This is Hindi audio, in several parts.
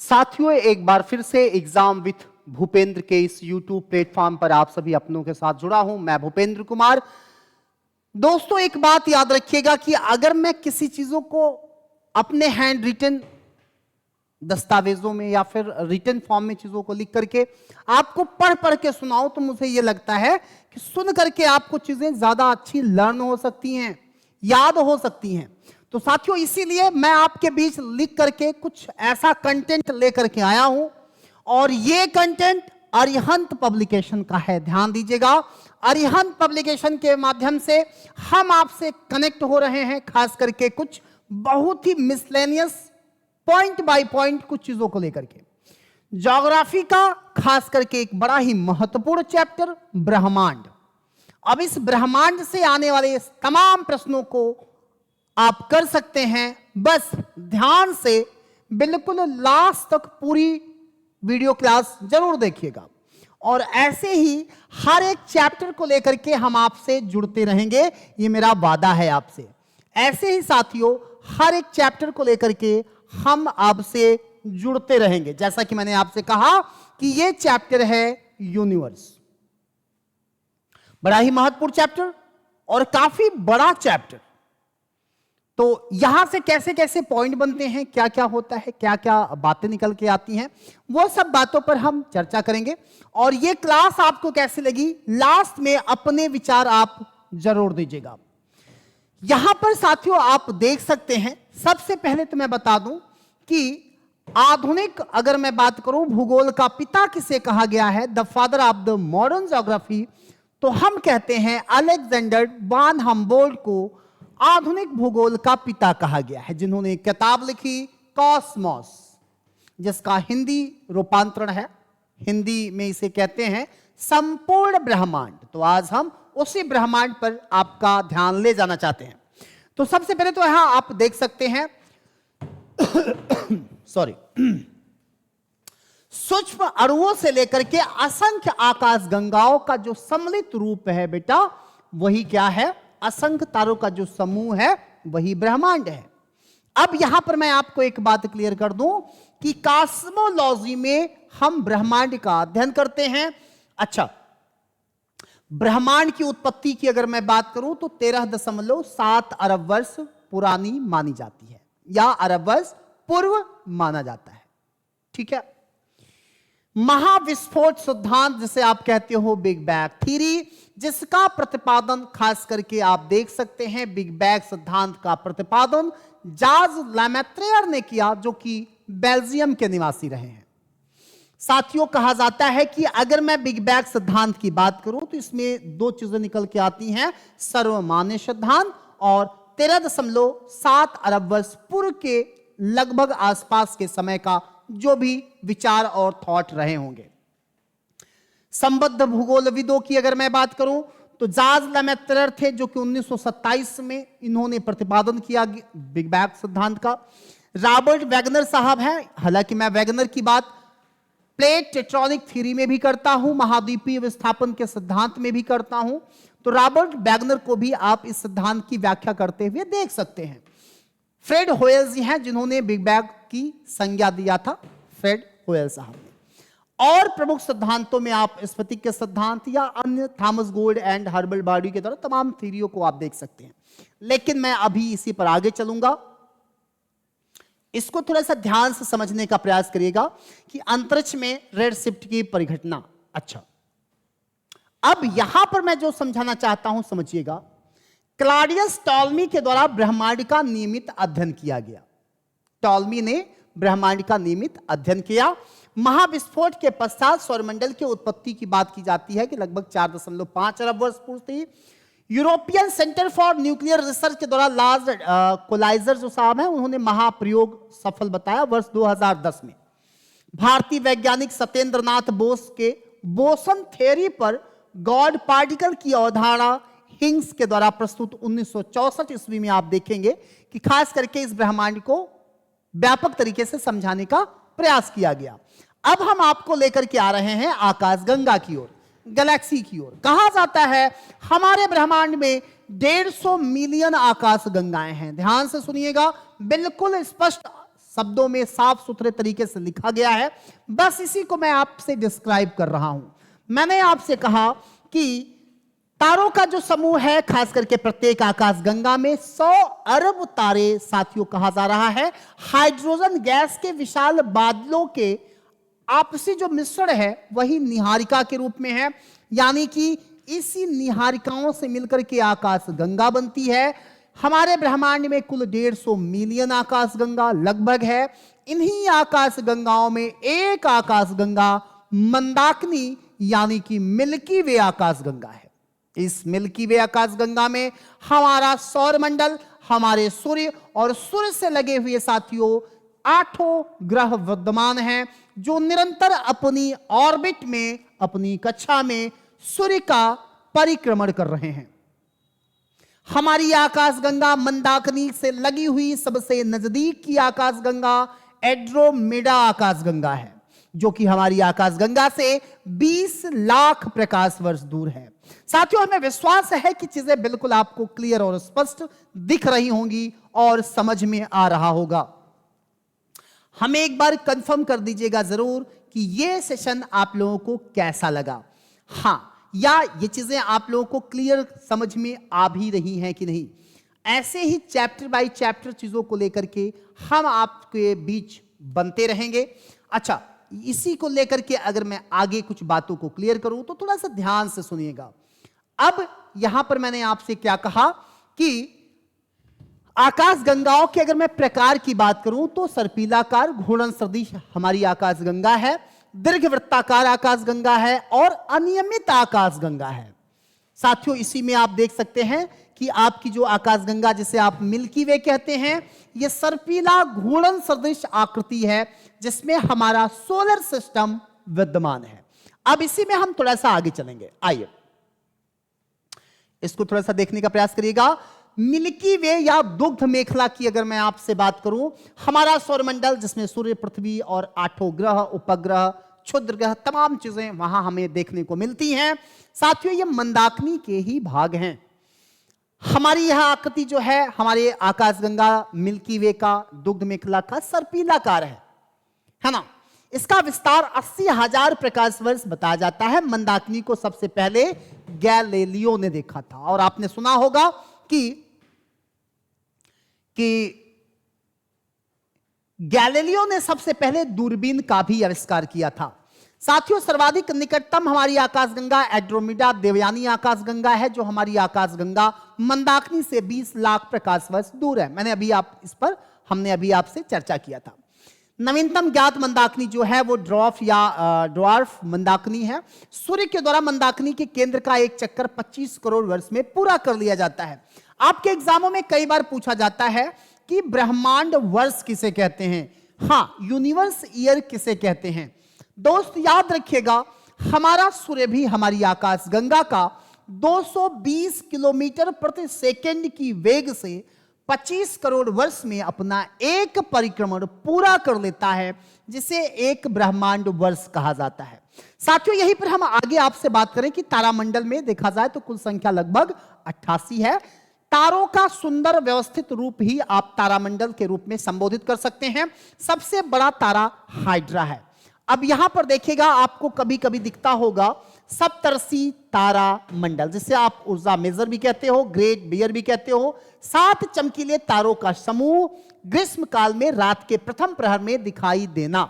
साथियों, एक बार फिर से एग्जाम विथ भूपेंद्र के इस YouTube प्लेटफॉर्म पर आप सभी अपनों के साथ जुड़ा हूं। मैं भूपेंद्र कुमार। दोस्तों, एक बात याद रखिएगा कि अगर मैं किसी चीजों को अपने हैंड रिटन दस्तावेजों में या फिर रिटन फॉर्म में चीजों को लिख करके आपको पढ़ पढ़ के सुनाऊं, तो मुझे यह लगता है कि सुन करके आपको चीजें ज्यादा अच्छी लर्न हो सकती हैं, याद हो सकती हैं। तो साथियों, इसीलिए मैं आपके बीच लिख करके कुछ ऐसा कंटेंट लेकर के आया हूं, और यह कंटेंट अरिहंत पब्लिकेशन का है। ध्यान दीजिएगा, अरिहंत पब्लिकेशन के माध्यम से हम आपसे कनेक्ट हो रहे हैं, खास करके कुछ बहुत ही मिसलेनियस पॉइंट बाय पॉइंट कुछ चीजों को लेकर के। ज्योग्राफी का खास करके एक बड़ा ही महत्वपूर्ण चैप्टर ब्रह्मांड। अब इस ब्रह्मांड से आने वाले तमाम प्रश्नों को आप कर सकते हैं, बस ध्यान से बिल्कुल लास्ट तक पूरी वीडियो क्लास जरूर देखिएगा। और ऐसे ही हर एक चैप्टर को लेकर के हम आपसे जुड़ते रहेंगे, ये मेरा वादा है आपसे। ऐसे ही साथियों, हर एक चैप्टर को लेकर के हम आपसे जुड़ते रहेंगे। जैसा कि मैंने आपसे कहा कि ये चैप्टर है यूनिवर्स, बड़ा ही महत्वपूर्ण चैप्टर और काफी बड़ा चैप्टर। तो यहां से कैसे कैसे पॉइंट बनते हैं, क्या क्या होता है, क्या क्या बातें निकल के आती हैं, वो सब बातों पर हम चर्चा करेंगे। और ये क्लास आपको कैसी लगी, लास्ट में अपने विचार आप जरूर दीजिएगा। यहां पर साथियों आप देख सकते हैं, सबसे पहले तो मैं बता दूं कि आधुनिक अगर मैं बात करूं भूगोल का पिता किसे कहा गया है, the father of the modern geography, तो हम कहते हैं अलेक्जेंडर वान हम्बोल्ट को आधुनिक भूगोल का पिता कहा गया है, जिन्होंने एक किताब लिखी कॉस्मोस, जिसका हिंदी रूपांतरण है, हिंदी में इसे कहते हैं संपूर्ण ब्रह्मांड। तो आज हम उसी ब्रह्मांड पर आपका ध्यान ले जाना चाहते हैं। तो सबसे पहले तो यहां आप देख सकते हैं सॉरी सूक्ष्म अणुओं से लेकर के असंख्य आकाश गंगाओं का जो सम्मिलित रूप है बेटा, वही क्या है, असंख्य तारों का जो समूह है वही ब्रह्मांड है। अब यहां पर मैं आपको एक बात क्लियर कर दूं कि कॉस्मोलॉजी में हम ब्रह्मांड का अध्ययन करते हैं। अच्छा, ब्रह्मांड की उत्पत्ति की अगर मैं बात करूं तो 13.7 अरब वर्ष पुरानी मानी जाती है, या अरब वर्ष पूर्व माना जाता है। ठीक है। महाविस्फोट सिद्धांत, जिसे आप कहते हो बिग बैंग थ्योरी, जिसका प्रतिपादन खास करके आप देख सकते हैं, बिग बैंग सिद्धांत का प्रतिपादन जार्ज लेमेत्रियर ने किया, जो कि बेल्जियम के निवासी रहे हैं। साथियों, कहा जाता है कि अगर मैं बिग बैंग सिद्धांत की बात करूं तो इसमें दो चीजें निकल के आती हैं, सर्वमान्य सिद्धांत और 13.7 अरब वर्ष पूर्व के लगभग आसपास के समय का जो भी विचार और थॉट रहे होंगे। संबद्ध भूगोलविदों की अगर मैं बात करूं तो जार्ज लेमेत्रियर थे, जो कि 1927 में इन्होंने प्रतिपादन किया बिग बैंग सिद्धांत का। रॉबर्ट वैगनर साहब हैं, हालांकि मैं वैगनर की बात प्लेट टेक्टोनिक थ्योरी में भी करता हूं, महाद्वीपीय विस्थापन के सिद्धांत में भी करता हूं। तो रॉबर्ट वैगनर को भी आप इस सिद्धांत की व्याख्या करते हुए देख सकते हैं। फ्रेड होयल जी हैं, जिन्होंने बिग बैंग की संज्ञा दिया था, फ्रेड होयल साहब ने। और प्रमुख सिद्धांतों में आप स्फटिक के सिद्धांत या अन्य Thomas gold and herbal body के द्वारा तमाम थ्योरियों को आप देख सकते हैं। लेकिन मैं अभी इसी पर आगे चलूंगा। इसको थोड़ा सा ध्यान से समझने का प्रयास करिएगा कि अंतरिक्ष में रेड शिफ्ट की परिघटना। अच्छा, अब यहां पर मैं जो समझाना चाहता हूं समझिएगा। क्लॉडियस टॉलमी के द्वारा ब्रह्मांड का नियमित अध्ययन किया गया। टॉलमी ने ब्रह्मांड का नियमित अध्ययन किया। महाविस्फोट के पश्चात सौरमंडल की उत्पत्ति की बात की जाती है कि लगभग 4.5 अरब वर्ष पूर्व थी। European centre for nuclear research के द्वारा लार्ज कोलाइजर जो साहब हैं, उन्होंने महाप्रयोग सफल बताया वर्ष 2010 में। भारतीय वैज्ञानिक सत्येंद्र नाथ बोस के बोसन थ्योरी पर गॉड पार्टिकल की अवधारणा हिंग्स के द्वारा प्रस्तुत 1964 ईस्वी में आप देखेंगे कि खास करके इस ब्रह्मांड को व्यापक तरीके से समझाने का प्रयास किया गया। अब हम आपको लेकर के आ रहे हैं आकाशगंगा की ओर, गैलेक्सी की ओर। कहा जाता है हमारे ब्रह्मांड में 150 मिलियन आकाशगंगाएं हैं। ध्यान से सुनिएगा, बिल्कुल स्पष्ट शब्दों में साफ सुथरे तरीके से लिखा गया है, बस इसी को मैं आपसे डिस्क्राइब कर रहा हूं। मैंने आपसे कहा कि तारों का जो समूह है, खास करके प्रत्येक आकाशगंगा में 100 अरब तारे साथियों कहा जा रहा है। हाइड्रोजन गैस के विशाल बादलों के आपसी जो मिश्रण है वही निहारिका के रूप में है, यानी कि इसी निहारिकाओं से मिलकर के आकाशगंगा बनती है। हमारे ब्रह्मांड में कुल 150 मिलियन आकाशगंगा लगभग है। इन्हीं आकाशगंगाओं में एक आकाशगंगा मंदाकिनी यानी कि मिल्की वे आकाशगंगा है। इस मिल्की वे आकाशगंगा में हमारा सौरमंडल, हमारे सूर्य और सूर्य से लगे हुए साथियों 8 ग्रह विद्यमान हैं, जो निरंतर अपनी ऑर्बिट में, अपनी कक्षा में सूर्य का परिक्रमण कर रहे हैं। हमारी आकाशगंगा मंदाकिनी से लगी हुई सबसे नजदीक की आकाशगंगा एंड्रोमेडा आकाशगंगा है, जो कि हमारी आकाशगंगा से 20 लाख प्रकाश वर्ष दूर है। साथियों, हमें विश्वास है कि चीजें बिल्कुल आपको क्लियर और स्पष्ट दिख रही होंगी और समझ में आ रहा होगा। हमें एक बार कंफर्म कर दीजिएगा जरूर कि यह सेशन आप लोगों को कैसा लगा। हां, या ये चीजें आप लोगों को क्लियर समझ में आ भी रही हैं कि नहीं। ऐसे ही चैप्टर बाय चैप्टर चीजों को लेकर के हम आपके बीच बनते रहेंगे। अच्छा, इसी को लेकर के अगर मैं आगे कुछ बातों को क्लियर करूं तो थोड़ा सा ध्यान से सुनिएगा। अब यहां पर मैंने आपसे क्या कहा कि आकाशगंगाओं के अगर मैं प्रकार की बात करूं तो सर्पिलाकार घूर्णन सदृश हमारी आकाशगंगा है, दीर्घवृत्ताकार आकाशगंगा है और अनियमित आकाशगंगा है। साथियों, इसी में आप देख सकते हैं कि आपकी जो आकाशगंगा जिसे आप मिल्की वे कहते हैं, यह सर्पिला घूर्णन सदृश आकृति है जिसमें हमारा सोलर सिस्टम विद्यमान है। अब इसी में हम थोड़ा सा आगे चलेंगे। आइए इसको थोड़ा सा देखने का प्रयास करिएगा। मिल्की वे या दुग्ध मेखला की अगर मैं आपसे बात करूं, हमारा सौरमंडल जिसमें सूर्य, पृथ्वी और 8 ग्रह, उपग्रह, क्षुद्र ग्रह, तमाम चीजें वहां हमें देखने को मिलती हैं। साथियों, ये मंदाकिनी के ही भाग हैं। हमारी यह आकृति जो है हमारे आकाशगंगा मिल्की वे का दुग्ध मेखला का सर्पिलाकार है ना। इसका विस्तार 80,000 प्रकाश वर्ष बताया जाता है। मंदाकिनी को सबसे पहले गैलीलियो ने देखा था और आपने सुना होगा कि गैलीलियो ने सबसे पहले दूरबीन का भी आविष्कार किया था। साथियों, सर्वाधिक निकटतम हमारी आकाशगंगा एंड्रोमेडा देवयानी आकाशगंगा है, जो हमारी आकाशगंगा मंदाकिनी से 20 लाख प्रकाश वर्ष दूर है। हमने अभी आपसे चर्चा किया था। नवीनतम ज्ञात मंदाकिनी जो है वो ड्वार्फ मंदाकिनी है। सूर्य के द्वारा मंदाकिनी के केंद्र का एक चक्कर 25 करोड़ वर्ष में पूरा कर लिया जाता है। आपके एग्जामों में कई बार पूछा जाता है कि ब्रह्मांड वर्ष किसे कहते हैं, हाँ, यूनिवर्स ईयर किसे कहते हैं। दोस्त याद रखिएगा, हमारा सूर्य भी हमारी आकाशगंगा का 220 किलोमीटर प्रति सेकंड की वेग से 25 करोड़ वर्ष में अपना एक परिक्रमण पूरा कर लेता है, जिसे एक ब्रह्मांड वर्ष कहा जाता है। साथियों, यहीं पर हम आगे आपसे बात करें कि तारामंडल में देखा जाए तो कुल संख्या लगभग 88 है। तारों का सुंदर व्यवस्थित रूप ही आप तारामंडल के रूप में संबोधित कर सकते हैं। सबसे बड़ा तारा हाइड्रा है। अब यहां पर देखिएगा, आपको कभी कभी दिखता होगा सप्तर्षि तारा मंडल, जिसे आप ऊर्जा मेजर भी कहते हो, ग्रेट बियर भी कहते हो। 7 चमकीले तारों का समूह ग्रीष्म काल में रात के प्रथम प्रहर में दिखाई देना।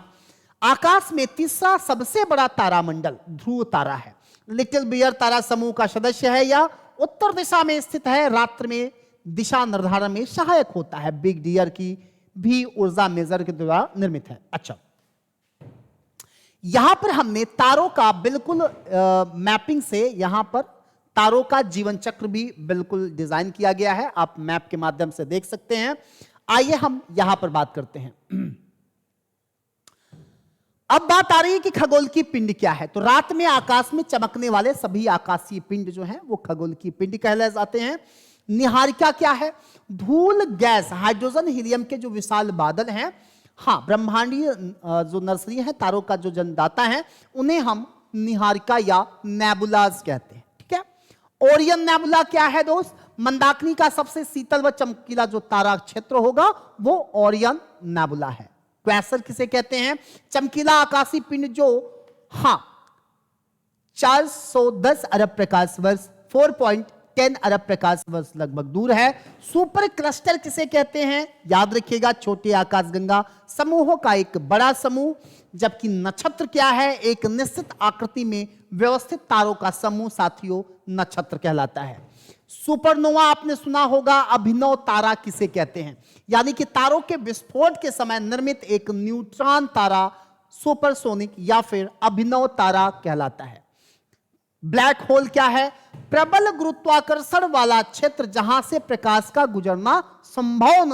आकाश में तीसरा सबसे बड़ा तारामंडल ध्रुव तारा है। लिटिल बियर तारा समूह का सदस्य है या उत्तर दिशा में स्थित है, रात्रि में दिशा निर्धारण में सहायक होता है। बिग डियर की भी ऊर्जा मेजर के द्वारा निर्मित है। अच्छा, यहां पर हमने तारों का बिल्कुल मैपिंग से यहां पर तारों का जीवन चक्र भी बिल्कुल डिजाइन किया गया है। आप मैप के माध्यम से देख सकते हैं। आइए हम यहां पर बात करते हैं। अब बात आ रही है कि खगोल की पिंड क्या है। तो रात में आकाश में चमकने वाले सभी आकाशीय पिंड जो हैं वो खगोल की पिंड कहलाए जाते हैं। निहारिका क्या है? धूल गैस, हाइड्रोजन, हीलियम के जो विशाल बादल हैं, हाँ, ब्रह्मांडीय जो नर्सरी है, तारों का जो जन्मदाता है, उन्हें हम निहारिका या नेबुलाज कहते हैं। ठीक है। ओरियन नेबुला क्या है दोस्त? मंदाकिनी का सबसे शीतल व चमकीला जो तारा क्षेत्र होगा वो ओरियन नेबुला है। क्वेसर किसे कहते हैं? चमकीला आकाशीय पिंड जो 410 अरब प्रकाश वर्ष 4.10 अरब प्रकाश वर्ष लगभग दूर है। सुपर क्लस्टर किसे कहते हैं? याद रखिएगा, छोटे आकाशगंगा समूहों का एक बड़ा समूह। जबकि नक्षत्र क्या है? एक निश्चित आकृति में व्यवस्थित तारों का समूह साथियों नक्षत्र कहलाता है। सुपरनोवा आपने सुना होगा। अभिनव तारा किसे कहते हैं? यानी कि तारों के विस्फोट के समय निर्मित एक न्यूट्रॉन तारा सुपरसोनिक या फिर अभिनव तारा कहलाता है। ब्लैक होल क्या है? प्रबल गुरुत्वाकर्षण वाला क्षेत्र जहां से प्रकाश का गुजरना संभव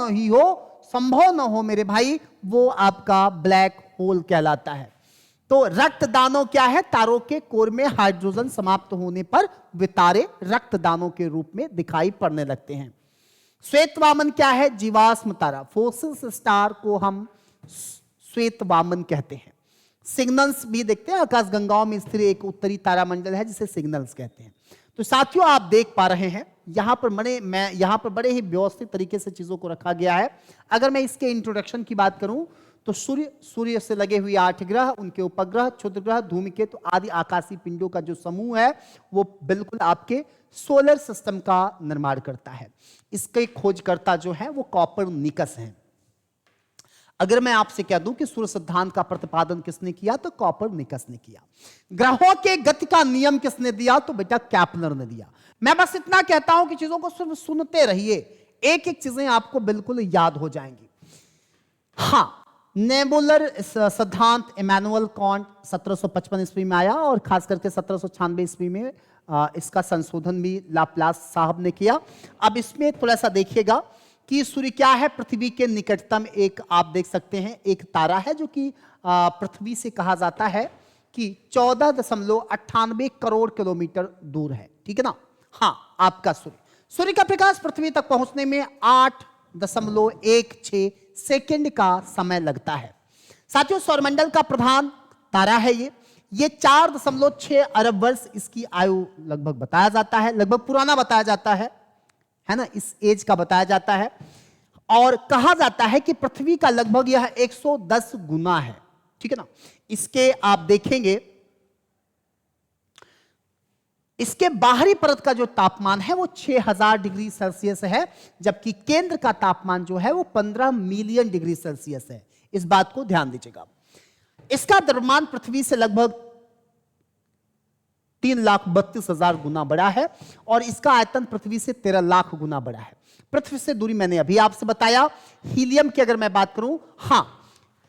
न हो मेरे भाई, वो आपका ब्लैक होल कहलाता है। तो रक्तदानों क्या है? तारों के कोर में हाइड्रोजन समाप्त होने पर वे तारे रक्तदानों के रूप में दिखाई पड़ने लगते हैं। श्वेत वामन क्या है? जीवाश्म तारा, फोसिल स्टार को हम श्वेत वामन कहते हैं। सिग्नल्स भी देखते हैं, आकाशगंगाओं में स्थिर एक उत्तरी तारामंडल है जिसे सिग्नल्स कहते हैं। तो साथियों आप देख पा रहे हैं यहां पर बड़े ही व्यवस्थित तरीके से चीजों को रखा गया है। अगर मैं इसके इंट्रोडक्शन की बात करूं तो सूर्य से लगे हुए 8 ग्रह, उनके उपग्रह, क्षुद्र ग्रह, धूमकेतु आदि आकाशीय पिंडों का जो समूह है वो बिल्कुल आपके सोलर सिस्टम का निर्माण करता है। इसके खोजकर्ता जो है वो कॉपरनिकस हैं। अगर मैं आपसे कह दूं कि सूर्य सिद्धांत का प्रतिपादन किसने किया तो कॉपरनिकस ने किया। ग्रहों के गति का नियम किसने दिया तो बेटा केपलर ने दिया। मैं बस इतना कहता हूं कि चीजों को सिर्फ सुनते रहिए, एक एक चीजें आपको बिल्कुल याद हो जाएंगी। नेबुलर सिद्धांत इमैनुअल कांट 1755 ईस्वी में आया और खास करके 1796 ईस्वी में इसका संशोधन भी लाप्लास साहब ने किया। अब इसमें थोड़ा सा देखिएगा कि सूर्य क्या है? पृथ्वी के निकटतम एक आप देख सकते हैं एक तारा है जो कि पृथ्वी से कहा जाता है कि 14.98 करोड़ किलोमीटर दूर है। ठीक है ना? आपका सूर्य का प्रकाश पृथ्वी तक पहुंचने में 8.16 सेकंड का समय लगता है। साथियों सौरमंडल का प्रधान तारा है ये 4.6 अरब वर्ष इसकी आयु लगभग बताया जाता है, लगभग पुराना बताया जाता है ना, इस एज का बताया जाता है। और कहा जाता है कि पृथ्वी का लगभग यह 110 गुना है। ठीक है ना? इसके आप देखेंगे इसके बाहरी परत का जो तापमान है वो 6000 डिग्री सेल्सियस है, जबकि केंद्र का तापमान जो है वो 15 मिलियन डिग्री सेल्सियस है। इस बात को ध्यान दीजिएगा। इसका द्रव्यमान पृथ्वी से लगभग 3,32,000 गुना बड़ा है और इसका आयतन पृथ्वी से 13 लाख गुना बड़ा है। पृथ्वी से दूरी मैंने अभी आपसे बताया। हीलियम की अगर मैं बात करूं,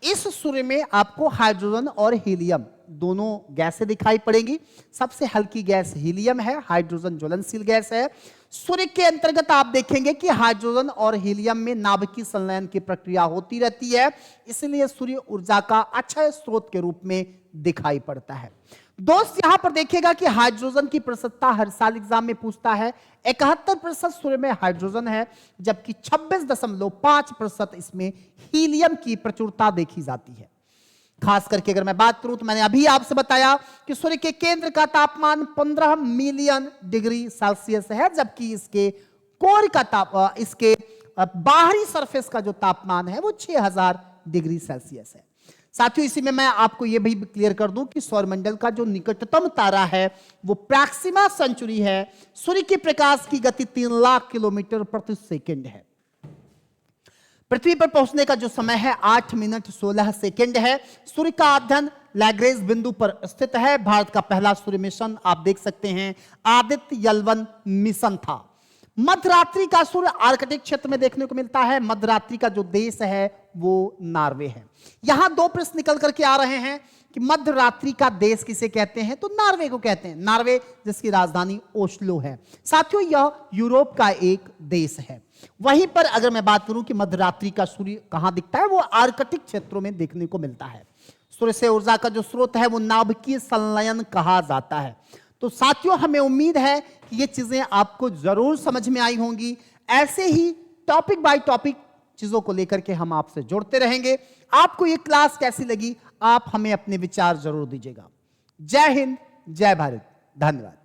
इस सूर्य में आपको हाइड्रोजन और हीलियम दोनों गैसें दिखाई पड़ेंगी। सबसे हल्की गैस हीलियम है, हाइड्रोजन ज्वलनशील गैस है। सूर्य के अंतर्गत आप देखेंगे कि हाइड्रोजन और हीलियम में नाभिकीय संलयन की प्रक्रिया होती रहती है, इसलिए सूर्य ऊर्जा का अच्छा स्रोत के रूप में दिखाई पड़ता है। दोस्त यहां पर देखिएगा कि हाइड्रोजन की प्रतिशतता हर साल एग्जाम में पूछता है। 71% सूर्य में हाइड्रोजन है, जबकि 26.5% इसमें हीलियम की प्रचुरता देखी जाती है। खास करके अगर मैं बात करूं तो मैंने अभी आपसे बताया कि सूर्य के केंद्र का तापमान 15 मिलियन डिग्री सेल्सियस है, जबकि इसके कोर का इसके बाहरी सरफेस का जो तापमान है वो 6000 डिग्री सेल्सियस है। साथियों इसी में मैं आपको यह भी क्लियर कर दूं कि सौरमंडल का जो निकटतम तारा है वो प्रॉक्सिमा सेंचुरी है। सूर्य के प्रकाश की गति 3 लाख किलोमीटर प्रति सेकंड है। पृथ्वी पर पहुंचने का जो समय है 8 मिनट 16 सेकंड है। सूर्य का अध्ययन लैग्रेंज बिंदु पर स्थित है। भारत का पहला सूर्य मिशन आप देख सकते हैं आदित्य L1 मिशन था। मध्यरात्रि का सूर्य आर्कटिक क्षेत्र में देखने को मिलता है। मध्यरात्रि का जो देश है वो नॉर्वे है। यहां दो प्रश्न निकल करके आ रहे हैं कि मध्यरात्रि का देश किसे कहते हैं, तो नॉर्वे को कहते हैं। नॉर्वे जिसकी राजधानी ओस्लो है। साथियों यह यूरोप का एक देश है। वहीं पर अगर मैं बात करूं कि मध्यरात्रि का सूर्य कहां दिखता है, वो आर्कटिक क्षेत्रों में देखने को मिलता है। सूर्य से ऊर्जा का जो स्रोत है वो नाभिकीय संलयन कहा जाता है। तो साथियों हमें उम्मीद है कि ये चीजें आपको जरूर समझ में आई होंगी। ऐसे ही टॉपिक बाय टॉपिक चीजों को लेकर के हम आपसे जुड़ते रहेंगे। आपको ये क्लास कैसी लगी आप हमें अपने विचार जरूर दीजिएगा। जय हिंद, जय भारत, धन्यवाद।